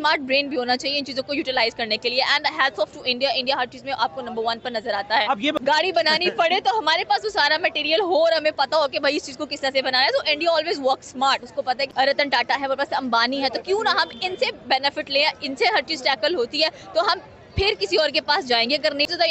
Smart brain भी होना चाहिए इन चीजों को यूटिलाइज करने के लिए। And hats off to India, India हर चीज में आपको नंबर 1 पर नजर आता है। अब ये गाड़ी बनानी पड़े तो हमारे पास वो सारा मटेरियल हो और हमें पता हो कि भाई इस चीज को किस तरह से बनाना है, तो इंडिया ऑलवेज वर्क स्मार्ट। उसको पता है कि रतन टाटा है, हमारे पास अंबानी है, तो क्यों ना हम इनसे बेनिफिट लें, इनसे हर चीज टैकल होती है तो हम फिर किसी और के पास जाएंगे अगर नहीं ज्यादा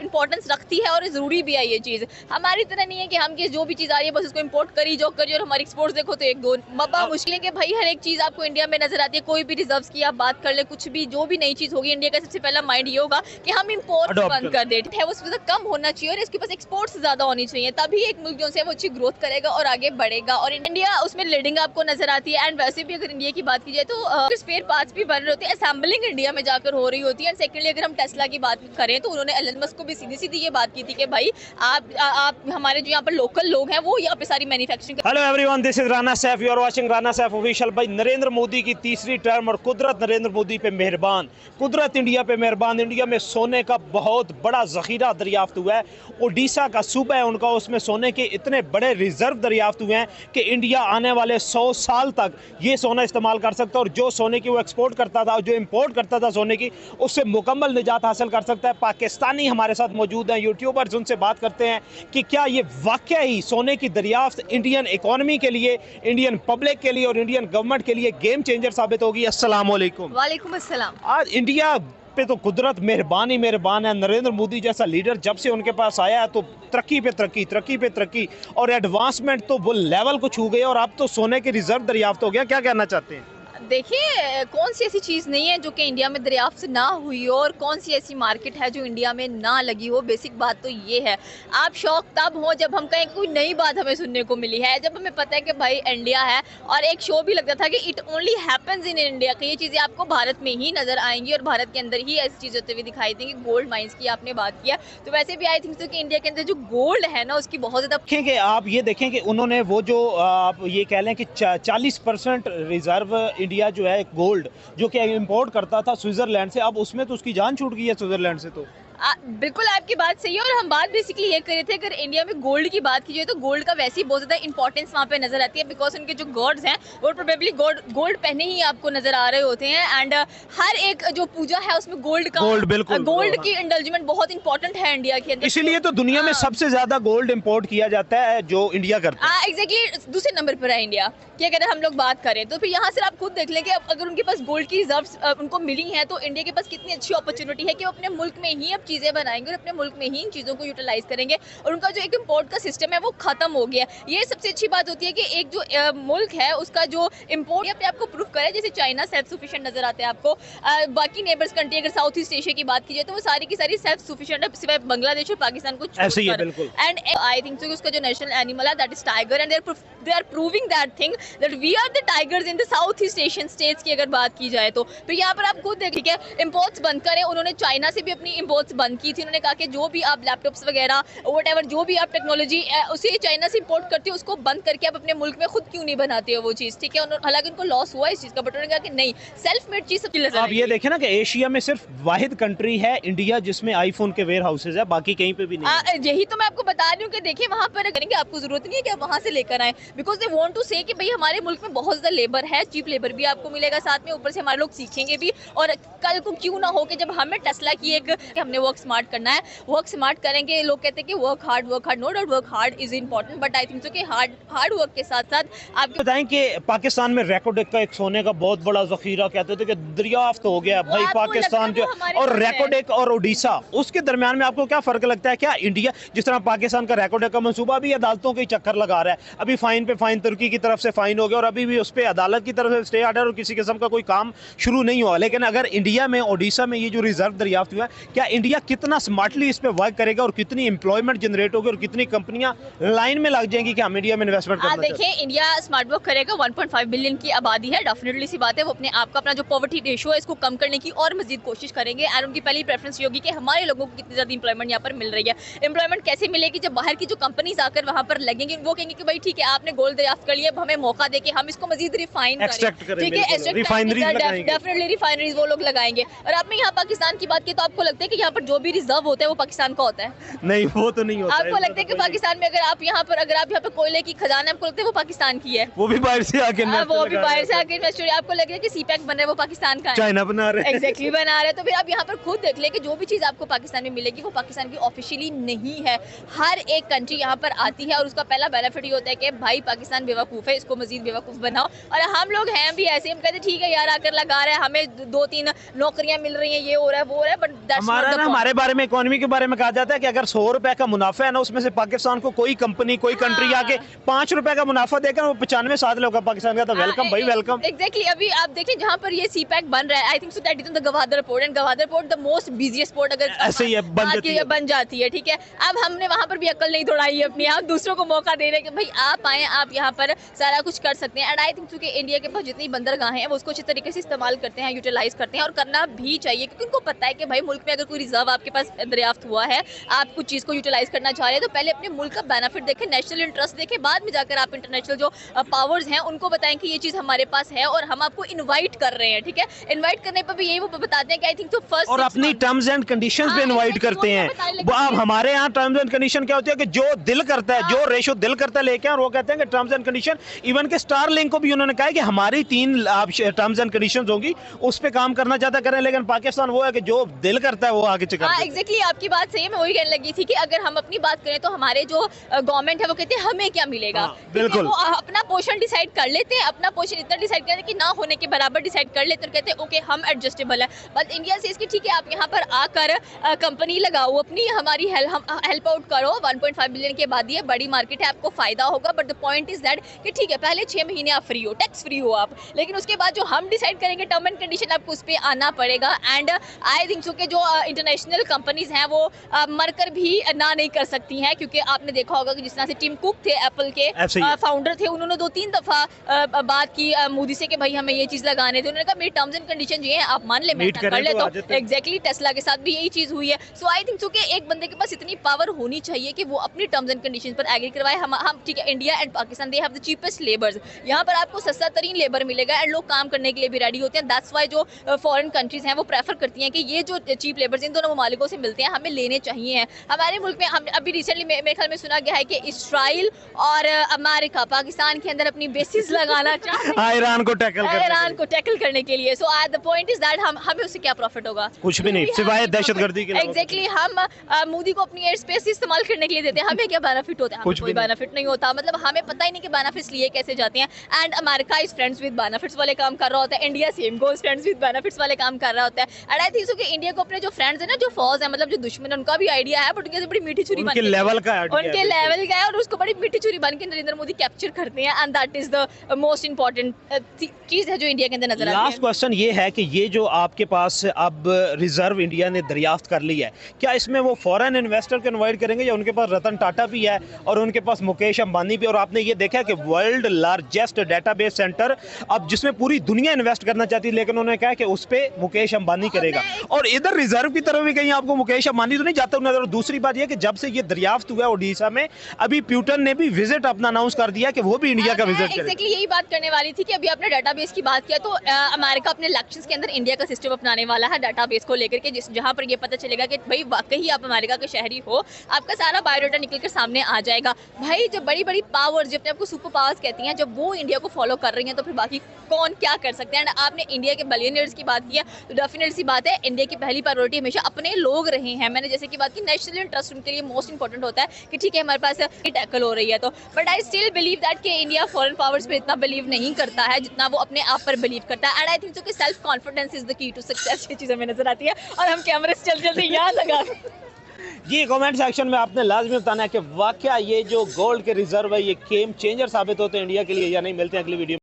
इंपॉर्टेंस रखती है और जरूरी भी है ये चीज। हमारी तरह नहीं है कि हम जो भी चीज आ रही है बस उसको इंपोर्ट करी जो करी, और हमारी एक्सपोर्ट्स देखो तो एक दो मब्बा मुश्किल है कि भाई हर एक चीज आपको इंडिया में नजर आती है। कोई भी रिजर्व्स की आप बात कर ले, कुछ भी जो भी नई चीज होगी, इंडिया का सबसे पहला माइंड ये होगा कि हम इंपोर्ट बंद कर देते हैं, वो कम होना चाहिए और इसके पास एक्सपोर्ट्स ज्यादा होनी चाहिए, तभी एक मुल्क जो है वो अच्छी ग्रोथ करेगा और आगे बढ़ेगा। और इंडिया उसमें लीडिंग आपको नजर आती है। एंड वैसे भी अगर इंडिया की बात की जाए तो स्पेयर पार्ट्स भी बन रहे होते हैं, असेंबलिंग इंडिया में जाकर हो रही होती है। एंड सेकेंडली अगर हम टेस्ला की बात करें तो उन्होंने एलन मस्क को भी सीधी सीधी ये बात की थी कि भाई आप हमारे जो यहाँ पर लोकल लोग हैं वो यहाँ पे सारी manufacturing. Hello everyone, this is Rana Saif, you are watching Rana Saif official. भाई नरेंद्र मोदी की तीसरी टर्म और कुदरत नरेंद्र मोदी पे मेहरबान, कुदरत इंडिया पे मेहरबान। इंडिया में सोने का बहुत बड़ा जखीरा दरियाफ्त हुआ है। ओडिशा का सूबा है उनका, उसमें सोने के इतने बड़े रिजर्व दरियाफ्त हुए हैं कि इंडिया आने वाले 100 साल तक ये सोना इस्तेमाल कर सकता है। और जो सोने की वो एक्सपोर्ट करता था, जो इम्पोर्ट करता था सोने की, उससे मुकम्मल निजात हासिल कर सकता है। पाकिस्तानी हमारे साथ मौजूद हैं, यूट्यूबर्स, उनसे बात करते हैं कि क्या ये वाकया ही सोने की दरियाफ्त इंडियन इकोनॉमी के लिए, इंडियन पब्लिक के लिए और इंडियन गवर्नमेंट के लिए गेम चेंजर साबित होगी। अस्सलाम वालेकुम। वालेकुम अस्सलाम। आज इंडिया पे तो कुदरत मेहरबान ही मेहरबान है। नरेंद्र मोदी जैसा लीडर जब से उनके पास आया है तो तरक्की पे तरक्की, तरक्की पे तरक्की और एडवांसमेंट तो वो लेवल को छू गई और अब तो सोने के रिजर्व दरियाफ्त हो गया। क्या कहना चाहते हैं? देखिए, कौन सी ऐसी चीज़ नहीं है जो कि इंडिया में दरियाफ्त ना हुई हो और कौन सी ऐसी मार्केट है जो इंडिया में ना लगी हो। बेसिक बात तो ये है। आप शौक तब हो जब हम कहें कोई नई बात हमें सुनने को मिली है, जब हमें पता है कि भाई इंडिया है। और एक शो भी लगता था कि it only happens in India, कि ये चीज़ें आपको भारत में ही नजर आएंगी और भारत के अंदर ही ऐसी चीज़ होते हुए दिखाई देंगी। गोल्ड माइंस की आपने बात किया तो वैसे भी आई थिंक कि इंडिया के अंदर जो गोल्ड है ना उसकी बहुत ज़्यादा देखेंगे। आप ये देखें कि उन्होंने वो जो आप ये कह लें कि 40% रिजर्व इंडिया जो है गोल्ड जो कि इंपोर्ट करता था स्विट्जरलैंड से, अब उसमें तो उसकी जान छूट गई है स्विट्जरलैंड से। तो बिल्कुल आपकी बात सही है। और हम बात बेसिकली ये कर रहे थे, अगर इंडिया में गोल्ड की बात की जाए तो गोल्ड का वैसे ही बहुत ज़्यादा इंपॉर्टेंस वहाँ पे नजर आती है, बिकॉज उनके जो गॉड्स हैं वो प्रोबेबली गोल्ड पहने ही आपको नजर आ रहे होते हैं। एंड हर एक जो पूजा है उसमें गोल्ड की इंडल्जमेंट बहुत इंपॉर्टेंट है इंडिया के अंदर। इसीलिए तो दुनिया में सबसे ज्यादा गोल्ड इम्पोर्ट किया जाता है जो इंडिया करता है। एग्जैक्टली दूसरे नंबर पर है इंडिया की अगर हम लोग बात करें तो। फिर यहाँ से आप खुद देख लें कि अगर उनके पास गोल्ड की रिजर्व्स उनको मिली हैं तो इंडिया के पास कितनी अच्छी अपॉर्चुनिटी है कि वो अपने मुल्क में ही अब चीज़ें बनाएंगे और अपने मुल्क में ही इन चीज़ों को यूटिलाइज करेंगे। और उनका जो एक इम्पोर्ट का सिस्टम है वो खत्म हो गया। ये सबसे अच्छी बात होती है कि एक जो मुल्क है उसका जो इम्पोर्ट अपने आप को प्रूव करे। जैसे चाइना सेल्फ सफिशिएंट नजर आता है आपको, बाकी नेबर्स कंट्री अगर साउथ ईस्ट एशिया की बात की जाए तो वो सारी की सारी सेल्फ सफिशिएंट है सिवाय बांग्लादेश और पाकिस्तान को छोड़कर। एंड आई थिंक सो उसका जो नेशनल एनिमल है that is tiger, and they are proving that thing that we are the tigers in the south east Asian states की अगर बात की जाए तो। फिर यहाँ पर आप खुद देखिए इम्पोर्ट्स बंद करें, उन्होंने चाइना से भी अपनी इम्पोर्ट्स बंद की थी। उन्होंने कहा कि जो भी आप लैपटॉप्स वगैरह व्हाटएवर जो भी आप टेक्नोलॉजी उसे चाइना से इंपोर्ट करते हो उसको बंद करके आप अपने मुल्क में खुद क्यों नहीं बनाते हो वो चीज़, ठीक है। हालांकि उनको लॉस हुआ इस चीज़ का, बट उन्होंने कहा कि नहीं, सेल्फ मेड चीज़ सबकी नजर। आप ये देखें ना कि एशिया में सिर्फ वाहिद कंट्री है इंडिया जिसमें आईफोन के वेयर हाउसेज है, बाकी कहीं पे भी नहीं। यही तो मैं आपको बता रही हूँ कि देखिए वहाँ पर करेंगे, आपको जरूरत नहीं है कि आप वहाँ से लेकर आए, बिकॉज दे वांट टू से कि भाई हमारे मुल्क में बहुत ज़्यादा लेबर है, चीप लेबर भी आपको मिलेगा साथ में, ऊपर से हमारे लोग सीखेंगे भी। और कल को क्यों ना हो कि जब हमें टेस्ला की एक हमने वर्क स्मार्ट करना है, वर्क स्मार्ट करेंगे। लोग कहते हैं कि work hard, no doubt work hard is important, but I think so कि हार्ड वर्क के साथ साथ आप बताएं कि पाकिस्तान में रेकोडेक का एक सोने का बहुत बड़ा जखीरा कहते थे कि दरियाफ्त हो गया भाई पाकिस्तान जो, और रेकोडेक और ओडिशा उसके दरमियान में आपको क्या फर्क लगता है? क्या इंडिया जिस तरह पाकिस्तान का रेकोडेक का मंसूबा भी अदालतों के चक्कर लगा रहा है, अभी फाइन पे फाइन तुर्की की तरफ से फाइन हो गया और अभी भी उस पर अदालत की तरफ से स्टे ऑर्डर और किसी किस्म का कोई काम शुरू नहीं हुआ। लेकिन अगर इंडिया में ओडिशा में ये जो रिजर्व दरियाफ्त हुआ है, क्या इंडिया कितना स्मार्टली इस पर वर्क करेगा और कितनी एम्प्लॉयमेंट जनरेट होगी और कितनी कंपनियां लाइन में लग जाएंगी कि हम इंडिया में इन्वेस्टमेंट करना चाहते हैं? देखिए, इंडिया स्मार्ट वर्क करेगा, 1.5 बिलियन की आबादी है, डेफिनेटली सी बात है। वो अपने आप का अपना जो पॉवर्टी रेशियो है इसको कम करने की और मजीद कोशिश करेंगे। और उनकी पहली प्रेफरेंस ये होगी कि हमारे लोगों को कितनी ज्यादा इंप्लॉयमेंट यहाँ पर मिल रही है। एम्प्लॉयमेंट कैसे मिलेगी? जब बाहर की जो कंपनीज आकर वहाँ पर लगेंगे, वो कहेंगे कि भाई ठीक है आपने गोल्ड दरियाफ्त कर लिया, अब हमें मौका देके हम इसको मजीद रिफाइन करें, ठीक है, डेफिनेटली रिफाइनरीज वो लोग लगाएंगे। और आप में यहाँ पाकिस्तान की बात की तो आपको लगता है कि यहाँ पर जो भी रिजर्व होता है वो पाकिस्तान का होता है? नहीं, वो तो नहीं होता आपको लगता है कि पाकिस्तान में अगर आप यहाँ पर कोयले की खजाना, आपको लगता है वो पाकिस्तान की है? वो भी बाहर से आके वो भी बाहर से आके इन्वेस्टर, आपको लग रहा है कि सीपैक बन रहा है वो पाकिस्तान का है? चाइना बना रहे हैं। एग्जैक्टली बना रहे हैं। तो फिर आप यहाँ पर खुद देख लें कि जो भी चीज़ आपको पाकिस्तान में मिलेगी वो पाकिस्तान की ऑफिशियली नहीं है। हर एक कंट्री यहाँ पर आती है और उसका पहला बेनिफिट ये होता है कि भाई पाकिस्तान बेवकूफ़ है, इसको मजीद बेवकूफ़ बनाओ। और हम लोग हैं भी ऐसे, हम कहते ठीक है यार आकर लगा रहे हैं, हमें 2-3 नौकरियां मिल रही हैं, ये हो रहा है वो हो रहा है, बट हमारे बारे में, इकोनॉमी के बारे में कहा जाता है कि अगर 100 रुपए का मुनाफा है ना, उसमें से पाकिस्तान को कोई कंपनी, कोई कंट्री आके 5 रुपए का मुनाफा देकर वो 95 7 लोग पाकिस्तान का, तो वेलकम भाई वेलकम। एग्जैक्टली अभी आप देखें जहाँ पर ये सीपैक बन रहा है, आई think so that is the Gwadar port, and Gwadar port the most busiest port अगर ऐसे ही बन जाती है, ठीक है। अब हमने वहाँ पर भी अक्ल नहीं दौड़ाई है अपनी, हम दूसरों को मौका दे रहे हैं कि भाई आप आए, आप यहाँ पर सारा कुछ कर सकते हैं। एंड आई थिंक कि इंडिया के पास जितनी बंदरगाहें हैं वो उसको अच्छे तरीके से इस्तेमाल करते हैं, यूटिलाइज करते हैं, और करना भी चाहिए, क्योंकि उनको पता है कि भाई मुल्क में अगर कोई रिजर्व आपके पास दरियाफ्त हुआ है, आप कुछ चीज़ को यूटिलाइज करना चाह रहे हैं, तो पहले अपने मुल्क का बेनिफिट देखें, नेशनल इंटरेस्ट देखें, बाद में जाकर आप इंटरनेशनल जो पावर्स हैं उनको बताएं कि ये चीज़ हमारे पास है और हम आपको इन्वाइट कर रहे हैं, ठीक है। इन्वाइट करने पर भी यही वो बताते हैं कि आई थिंक तो फर्स्ट और अपनी टर्म्स एंड कंडीशंस पे इनवाइट करते हैं। अब हमारे यहाँ टर्म्स एंड कंडीशन क्या होती है कि जो दिल करता है, जो रेशो दिल करता है लेके, और वो कहते हैं कि टर्म्स एंड कंडीशन, इवन के स्टारलिंक को भी उन्होंने कहा है कि हमारी 3 टर्म्स एंड कंडीशंस होंगी, उस पे काम करना चाहता करें, लेकिन पाकिस्तान वो है कि जो दिल करता है वो आगे चक्कर। हाँ एग्जैक्टली, आपकी बात सही है, मैं वही कहने लगी थी कि अगर हम अपनी बात करें तो हमारे जो गवर्नमेंट है वो कहते हैं हमें क्या मिलेगा, बिल्कुल, वो अपना पोर्शन डिसाइड कर लेते हैं, अपना पोर्शन इतना डिसाइड करते हैं कि ना होने के बराबर डिसाइड कर लेते हैं, कहते हैं ओके हम एडजस्टेबल है। बट इंडिया से इसकी ठीक है, आप यहाँ पर आकर कंपनी लगाओ अपनी, हमारी हेल्प आउट करो, 1.5 बिलियन के बाद ये बड़ी मार्केट है, आपको फायदा होगा। But the point is that कि ठीक है पहले 6 महीने आप फ्री हो, टैक्स फ्री हो आप, लेकिन उसके बाद जो हम डिसाइड करेंगे टर्म एंड कंडीशन, आपको उस पर आना पड़ेगा। एंड आई थिंक सो कि जो इंटरनेशनल कंपनीज हैं वो मरकर भी ना नहीं कर सकती हैं, क्योंकि आपने देखा होगा कि जिस तरह से टिम कुक थे एप्पल के फाउंडर थे, उन्होंने 2-3 दफा बात की मोदी से कि भाई हमें ये चीज लगाने थे, उन्होंने कहा मेरी टर्म्स एंड कंडीशन ये है, आप मान ले मैं कर लेता हूं। एग्जैक्टली टेस्ला के साथ भी यही चीज हुई है। सो आई थिंक सो कि एक बंदे के पास इतनी पावर होनी चाहिए कि वो अपनी टर्म्स एंड कंडीशन पर एग्री करवाए। हम ठीक है, India and Pakistan they have the cheapest labours, यहाँ पर आपको सस्ता तरीन लेबर मिलेगा एंड लोग काम करने के लिए भी रेडी होते हैं। दैट्स वाई जो फॉरेन कंट्रीज हैं वो प्रेफर करती हैं कि ये जो चीप लेबर्स इन दोनों ममालिकों से मिलते हैं हमें लेने चाहिए। हमारे मुल्क में हम अभी रिसेंटली मेरे ख्याल में सुना गया है कि इसराइल और अमेरिका पाकिस्तान के अंदर अपनी बेसिस लगाना चाहते हैं ईरान को टैकल करने के लिए। So the point is that हमें उससे क्या प्रॉफिट होगा? कुछ भी नहीं, सिवाय दहशतगर्दी के। एग्जैक्टली, हम मोदी को अपनी एयर स्पेस इस्तेमाल करने के लिए देते हैं, हमें क्या बेनिफिट होता है? हमें कोई बेनिफिट नहीं होता, मतलब हमें पता ही नहीं कि बेनिफिट्स लिए कैसे जाते हैं। And America is friends with benefits वाले काम कर रहा होता है, India same goes friends with benefits वाले काम कर रहा होता है। एंड आई थिंक सो कि इंडिया को अपने जो फ्रेंड्स हैं ना, जो फौज है, मतलब जो दुश्मन है, उनका भी आइडिया है, बट उनके बड़ी मीठी छुरी उनके लेवल का है और उसको बड़ी मीठी छुरी बन के नरेंद्र मोदी कैप्चर करते हैं। And that is the most important चीज है जो इंडिया के अंदर नजर आती है। लास्ट क्वेश्चन ये है कि ये जो आपके पास अब रिजर्व इंडिया ने दरियाफ्त कर ली है, क्या इसमें वो फॉरेन इन्वेस्टर को इनवाइट करेंगे, या उनके पास रतन टाटा भी है और उनके पास मुकेश अंबानी भी, और आपने ये देखा कि वर्ल्ड लार्जेस्ट डेटाबेस सेंटर अब जिसमें पूरी दुनिया इन्वेस्ट करना चाहती है, लेकिन उन्होंने कहा कि उस पे मुकेश अंबानी करेगा, और इधर रिजर्व की तरफ भी कहीं आपको मुकेश अंबानी तो नहीं जाता नजर। और दूसरी बात यह कि जब से ये दरियाफ्त हुआ है ओडिशा में, अभी प्यूटन ने भी विजिट अपना अनाउंस कर दिया कि वो भी इंडिया का विजिट करेगा। एग्जैक्टली यही बात करने वाली थी कि अभी आपने डाटाबेस की बात किया, तो अमेरिका अपने इलेक्शंस के अंदर इंडिया का सिस्टम अपनाने वाला है डाटाबेस को लेकर के, जहां पर ये पता चलेगा कि भाई वाकई आप अमेरिका के शहरी हो, आपका सारा बायोडाटा निकल कर सामने आ जाएगा। भाई जब बड़ी बड़ी पावर्स, जब अपने आपको सुपर पावर्स कहती हैं, जब वो इंडिया को फॉलो कर रही हैं, तो फिर बाकी कौन क्या कर सकते हैं? आपने इंडिया के बिलियनियर्स की बात की है, तो डेफिनेटली सी बात है इंडिया की पहली प्रायोरिटी हमेशा अपने लोग रहे हैं। मैंने जैसे की बात की, नेशनल इंटरेस्ट उनके लिए मोस्ट इंपॉर्टेंट होता है कि ठीक है हमारे पास टैकल हो रही है तो, but I still believe that कि इंडिया फॉरेन पावर्स पे इतना बिलीव नहीं करता है जितना वो अपने आप पर बिलीव करता है। एंड आई थिंक सो कि self confidence is the key to success, ये चीज़ें हमें नजर आती है। और हम कैमरे से जल्दी जल्दी यहाँ लगा जी, कमेंट सेक्शन में आपने लाजमी बताना है कि वाकया ये जो गोल्ड के रिजर्व है ये गेम चेंजर साबित होते हैं इंडिया के लिए या नहीं। मिलते हैं अगली वीडियो।